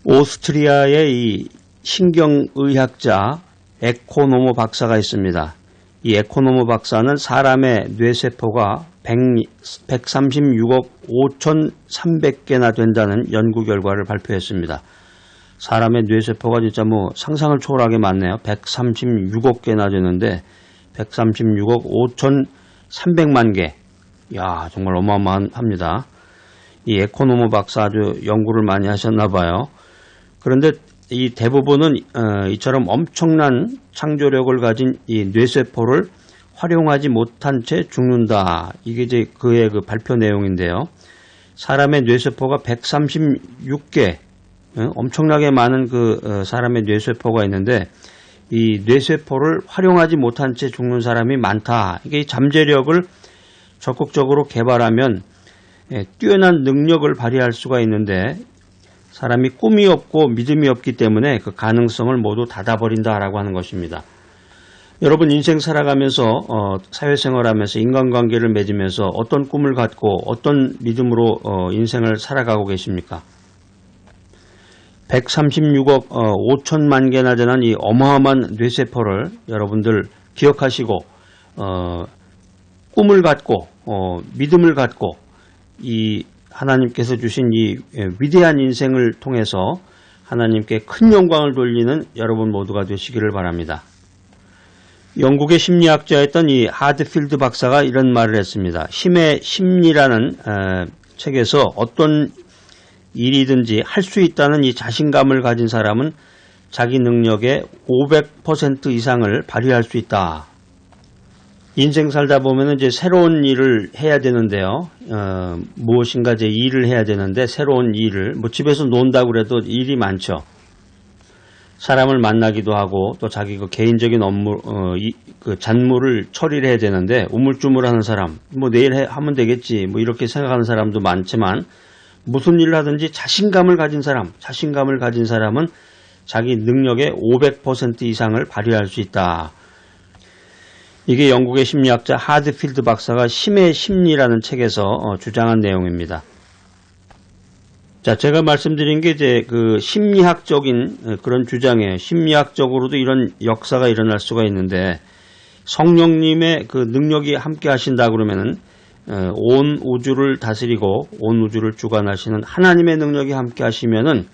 오스트리아의 이 신경의학자 에코노모 박사가 있습니다. 이 에코노모 박사는 사람의 뇌세포가 136억 5,300개나 된다는 연구 결과를 발표했습니다. 사람의 뇌세포가 진짜 뭐 상상을 초월하게 많네요. 136억 개나 되는데 136억 5,300만 개. 야, 정말 어마어마합니다. 이 에코노모 박사 아주 연구를 많이 하셨나 봐요. 그런데 이 대부분은 이처럼 엄청난 창조력을 가진 이 뇌세포를 활용하지 못한 채 죽는다. 이게 이제 그의 그 발표 내용인데요. 사람의 뇌세포가 136개, 엄청나게 많은 사람의 뇌세포가 있는데 이 뇌세포를 활용하지 못한 채 죽는 사람이 많다. 이게 잠재력을 적극적으로 개발하면 뛰어난 능력을 발휘할 수가 있는데 사람이 꿈이 없고 믿음이 없기 때문에 그 가능성을 모두 닫아버린다라고 하는 것입니다. 여러분 인생 살아가면서 사회생활하면서 인간관계를 맺으면서 어떤 꿈을 갖고 어떤 믿음으로 인생을 살아가고 계십니까? 136억 5천만 개나 되는 이 어마어마한 뇌세포를 여러분들 기억하시고 꿈을 갖고 믿음을 갖고 이 하나님께서 주신 이 위대한 인생을 통해서 하나님께 큰 영광을 돌리는 여러분 모두가 되시기를 바랍니다. 영국의 심리학자였던 이 하드필드 박사가 이런 말을 했습니다. 힘의 심리라는 책에서 어떤 일이든지 할 수 있다는 이 자신감을 가진 사람은 자기 능력의 500% 이상을 발휘할 수 있다. 인생 살다 보면 이제 새로운 일을 해야 되는데요. 무엇인가 이제 일을 해야 되는데 새로운 일을 뭐 집에서 논다고 그래도 일이 많죠. 사람을 만나기도 하고 또 자기 그 개인적인 업무 그 잔무를 처리를 해야 되는데 우물쭈물하는 사람 뭐 내일 하면 되겠지 뭐 이렇게 생각하는 사람도 많지만 무슨 일을 하든지 자신감을 가진 사람은 자기 능력의 500% 이상을 발휘할 수 있다. 이게 영국의 심리학자 하드필드 박사가 힘의 심리라는 책에서 주장한 내용입니다. 자, 제가 말씀드린 게 이제 그 심리학적인 그런 주장이에요. 심리학적으로도 이런 역사가 일어날 수가 있는데 성령님의 그 능력이 함께 하신다 그러면은 온 우주를 다스리고 온 우주를 주관하시는 하나님의 능력이 함께 하시면은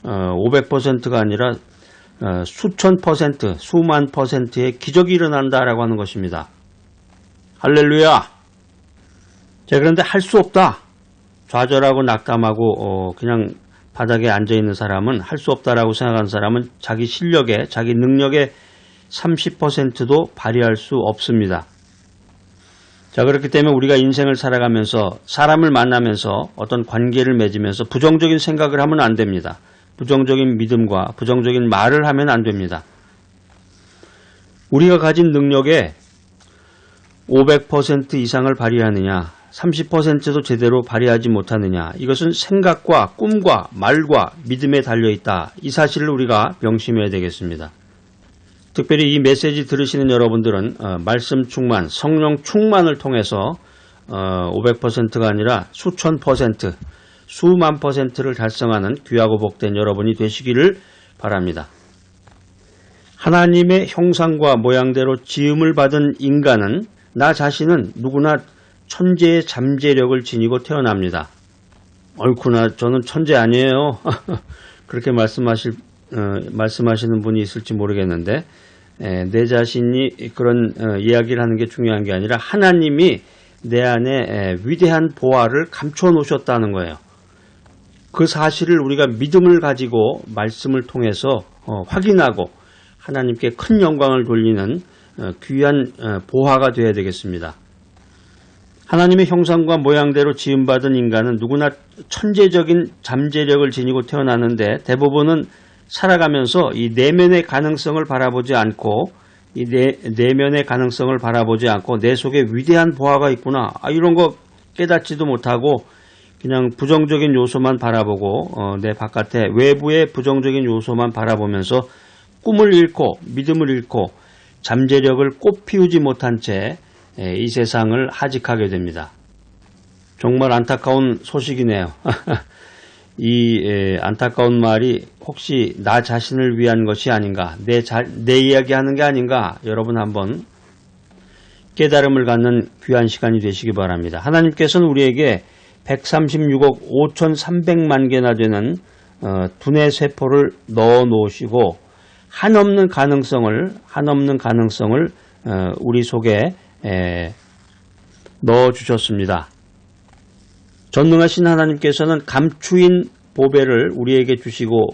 500%가 아니라 수천 퍼센트, 수만 퍼센트의 기적이 일어난다라고 하는 것입니다. 할렐루야! 자, 그런데 할 수 없다. 좌절하고 낙담하고 그냥 바닥에 앉아있는 사람은 할 수 없다라고 생각하는 사람은 자기 실력에, 자기 능력의 30%도 발휘할 수 없습니다. 자, 그렇기 때문에 우리가 인생을 살아가면서 사람을 만나면서 어떤 관계를 맺으면서 부정적인 생각을 하면 안 됩니다. 부정적인 믿음과 부정적인 말을 하면 안 됩니다. 우리가 가진 능력의 500% 이상을 발휘하느냐, 30%도 제대로 발휘하지 못하느냐, 이것은 생각과 꿈과 말과 믿음에 달려있다. 이 사실을 우리가 명심해야 되겠습니다. 특별히 이 메시지 들으시는 여러분들은 말씀 충만, 성령 충만을 통해서 500%가 아니라 수천 퍼센트, 수만 퍼센트를 달성하는 귀하고 복된 여러분이 되시기를 바랍니다. 하나님의 형상과 모양대로 지음을 받은 인간은 나 자신은 누구나 천재의 잠재력을 지니고 태어납니다. 얼쿠나 저는 천재 아니에요. 그렇게 말씀하시는 분이 있을지 모르겠는데 내 자신이 그런 이야기를 하는 게 중요한 게 아니라 하나님이 내 안에 위대한 보화를 감춰 놓으셨다는 거예요. 그 사실을 우리가 믿음을 가지고 말씀을 통해서 확인하고 하나님께 큰 영광을 돌리는 귀한 보화가 되어야 되겠습니다. 하나님의 형상과 모양대로 지음받은 인간은 누구나 천재적인 잠재력을 지니고 태어나는데 대부분은 살아가면서 이 내면의 가능성을 바라보지 않고 내면의 가능성을 바라보지 않고 내 속에 위대한 보화가 있구나. 이런 거 깨닫지도 못하고 그냥 부정적인 요소만 바라보고 내 바깥에 외부의 부정적인 요소만 바라보면서 꿈을 잃고 믿음을 잃고 잠재력을 꽃피우지 못한 채 이 세상을 하직하게 됩니다. 정말 안타까운 소식이네요. 안타까운 말이 혹시 나 자신을 위한 것이 아닌가, 내 이야기하는 게 아닌가, 여러분 한번 깨달음을 갖는 귀한 시간이 되시기 바랍니다. 하나님께서는 우리에게 136억 5,300만 개나 되는 두뇌 세포를 넣어 놓으시고 한없는 가능성을 우리 속에 넣어 주셨습니다. 전능하신 하나님께서는 감추인 보배를 우리에게 주시고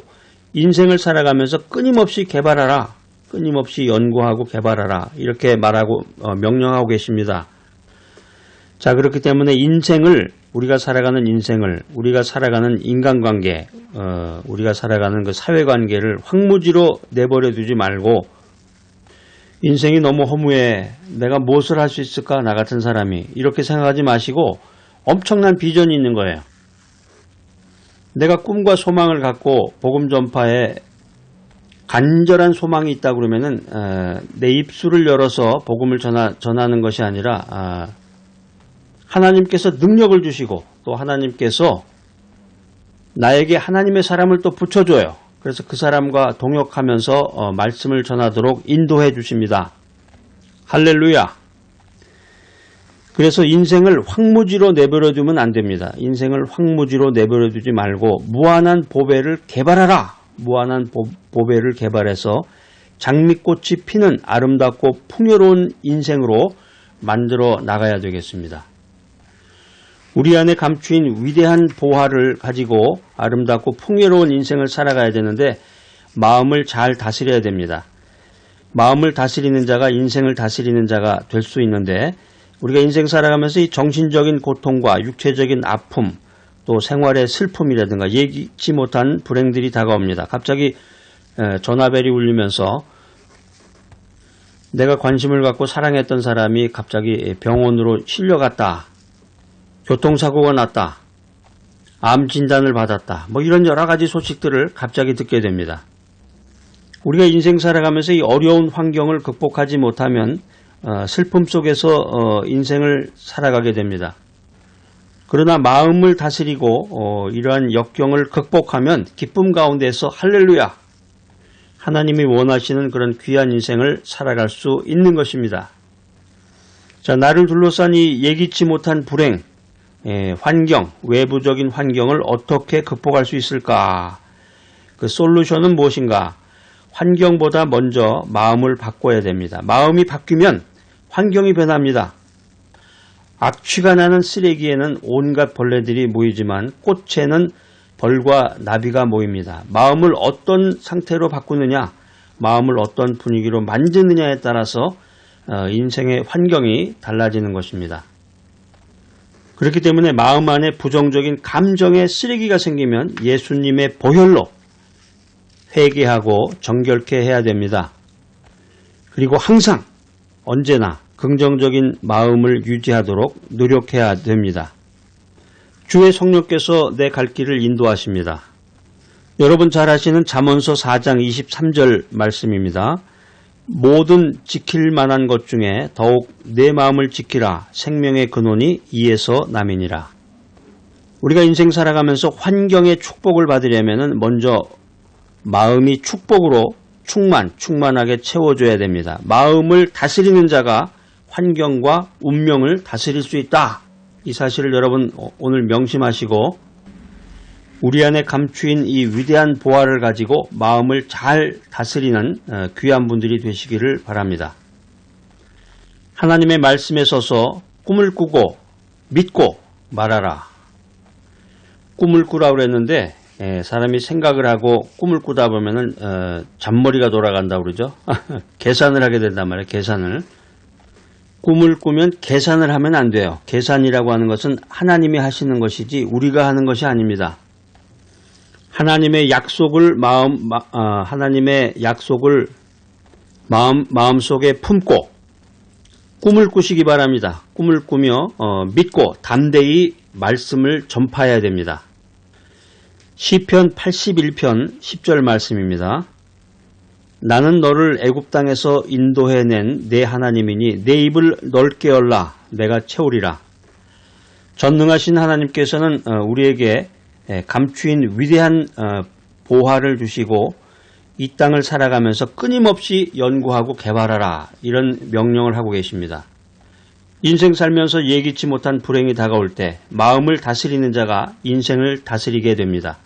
인생을 살아가면서 끊임없이 개발하라, 끊임없이 연구하고 개발하라, 이렇게 말하고 명령하고 계십니다. 자, 그렇기 때문에 우리가 살아가는 인생을, 우리가 살아가는 인간관계, 우리가 살아가는 그 사회관계를 황무지로 내버려 두지 말고, 인생이 너무 허무해, 내가 무엇을 할 수 있을까, 나 같은 사람이, 이렇게 생각하지 마시고 엄청난 비전이 있는 거예요. 내가 꿈과 소망을 갖고 복음 전파에 간절한 소망이 있다 그러면은 내 입술을 열어서 복음을 전하는 것이 아니라 하나님께서 능력을 주시고 또 하나님께서 나에게 하나님의 사람을 또 붙여줘요. 그래서 그 사람과 동역하면서 말씀을 전하도록 인도해 주십니다. 할렐루야. 그래서 인생을 황무지로 내버려 두면 안 됩니다. 인생을 황무지로 내버려 두지 말고 무한한 보배를 개발하라. 무한한 보배를 개발해서 장미꽃이 피는 아름답고 풍요로운 인생으로 만들어 나가야 되겠습니다. 우리 안에 감추인 위대한 보화를 가지고 아름답고 풍요로운 인생을 살아가야 되는데 마음을 잘 다스려야 됩니다. 마음을 다스리는 자가 인생을 다스리는 자가 될 수 있는데 우리가 인생 살아가면서 이 정신적인 고통과 육체적인 아픔 또 생활의 슬픔이라든가 예기치 못한 불행들이 다가옵니다. 갑자기 전화벨이 울리면서 내가 관심을 갖고 사랑했던 사람이 갑자기 병원으로 실려갔다. 교통사고가 났다. 암 진단을 받았다. 이런 여러 가지 소식들을 갑자기 듣게 됩니다. 우리가 인생 살아가면서 이 어려운 환경을 극복하지 못하면 슬픔 속에서 인생을 살아가게 됩니다. 그러나 마음을 다스리고 이러한 역경을 극복하면 기쁨 가운데서 할렐루야! 하나님이 원하시는 그런 귀한 인생을 살아갈 수 있는 것입니다. 자, 나를 둘러싼 이 예기치 못한 불행, 환경, 외부적인 환경을 어떻게 극복할 수 있을까? 그 솔루션은 무엇인가? 환경보다 먼저 마음을 바꿔야 됩니다. 마음이 바뀌면 환경이 변합니다. 악취가 나는 쓰레기에는 온갖 벌레들이 모이지만 꽃에는 벌과 나비가 모입니다. 마음을 어떤 상태로 바꾸느냐, 마음을 어떤 분위기로 만드느냐에 따라서 인생의 환경이 달라지는 것입니다. 그렇기 때문에 마음 안에 부정적인 감정의 쓰레기가 생기면 예수님의 보혈로 회개하고 정결케 해야 됩니다. 그리고 항상 언제나 긍정적인 마음을 유지하도록 노력해야 됩니다. 주의 성령께서 내 갈 길을 인도하십니다. 여러분 잘 아시는 잠언서 4장 23절 말씀입니다. 모든 지킬 만한 것 중에 더욱 내 마음을 지키라. 생명의 근원이 이에서 남이니라. 우리가 인생 살아가면서 환경의 축복을 받으려면 먼저 마음이 축복으로 충만하게 채워줘야 됩니다. 마음을 다스리는 자가 환경과 운명을 다스릴 수 있다. 이 사실을 여러분 오늘 명심하시고 우리 안에 감추인 이 위대한 보화를 가지고 마음을 잘 다스리는 귀한 분들이 되시기를 바랍니다. 하나님의 말씀에 서서 꿈을 꾸고 믿고 말하라. 꿈을 꾸라고 그랬는데 사람이 생각을 하고 꿈을 꾸다 보면은 잔머리가 돌아간다고 그러죠. 계산을 하게 된단 말이에요. 계산을. 꿈을 꾸면 계산을 하면 안 돼요. 계산이라고 하는 것은 하나님이 하시는 것이지 우리가 하는 것이 아닙니다. 하나님의 약속을 마음속에 품고 꿈을 꾸시기 바랍니다. 꿈을 꾸며 믿고 담대히 말씀을 전파해야 됩니다. 시편 81편 10절 말씀입니다. 나는 너를 애굽 땅에서 인도해낸 내 하나님이니 내 입을 넓게 열라 내가 채우리라. 전능하신 하나님께서는 우리에게 감추인 위대한 보화를 주시고 이 땅을 살아가면서 끊임없이 연구하고 개발하라, 이런 명령을 하고 계십니다. 인생 살면서 예기치 못한 불행이 다가올 때 마음을 다스리는 자가 인생을 다스리게 됩니다.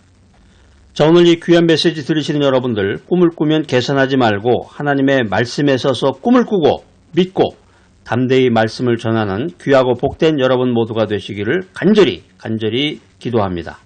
자, 오늘 이 귀한 메시지 들으시는 여러분들, 꿈을 꾸면 계산하지 말고 하나님의 말씀에 서서 꿈을 꾸고 믿고 담대히 말씀을 전하는 귀하고 복된 여러분 모두가 되시기를 간절히 기도합니다.